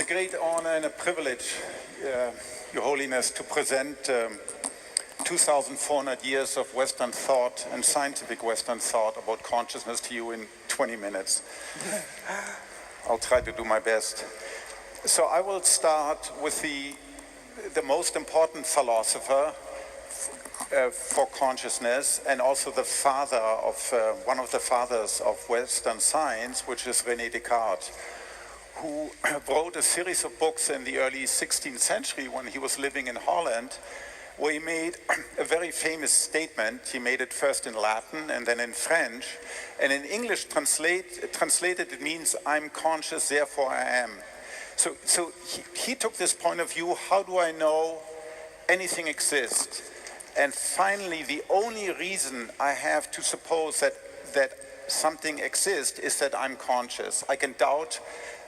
a great honor and a privilege, Your Holiness, to present 2,400 years of Western thought and scientific Western thought about consciousness to you in 20 minutes. I'll try to do my best. So I will start with the most important philosopher for consciousness, and also the father of one of the fathers of Western science, which is René Descartes, who wrote a series of books in the early 16th century when he was living in Holland, where he made a very famous statement. He made it first in Latin and then in French, and in English translated it means "I'm conscious, therefore I am." So he took this point of view: how do I know anything exists? And finally, the only reason I have to suppose that something exists is that I'm conscious. I can doubt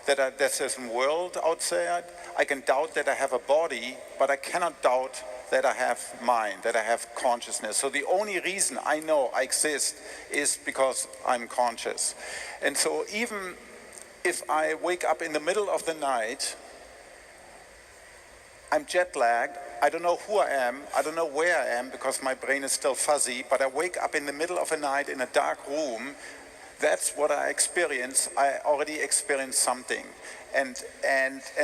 that there's a world outside. I can doubt that I have a body, but I cannot doubt that I have mind, that I have consciousness. So the only reason I know I exist is because I'm conscious. And so even if I wake up in the middle of the night, I'm jet lagged, I don't know who I am, I don't know where I am because my brain is still fuzzy, but I wake up in the middle of a night in a dark room. That's what I experience. I already experienced something. And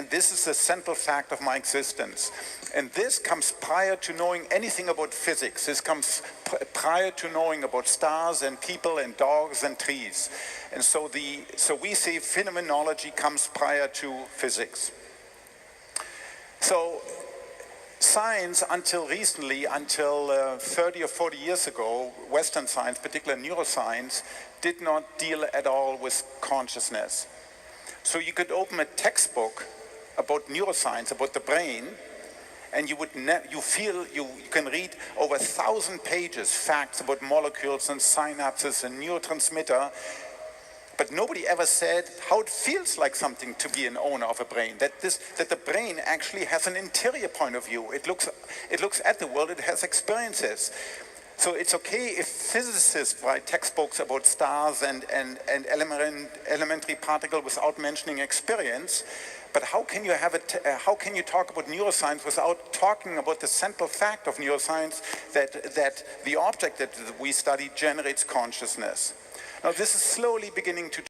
this is the central fact of my existence. And this comes prior to knowing anything about physics. This comes prior to knowing about stars and people and dogs and trees. And so we say phenomenology comes prior to physics. So science, until recently, until 30 or 40 years ago, Western science, particularly neuroscience, did not deal at all with consciousness. So you could open a textbook about neuroscience, about the brain, and you can read over 1,000 pages, facts about molecules and synapses and neurotransmitter, but nobody ever said how it feels like something to be an owner of a brain, that the brain actually has an interior point of view. It looks at the world, it has experiences. So it's okay if physicists write textbooks about stars and elementary particles without mentioning experience, but how can you talk about neuroscience without talking about the central fact of neuroscience, that the object that we study generates consciousness? Now this is slowly beginning to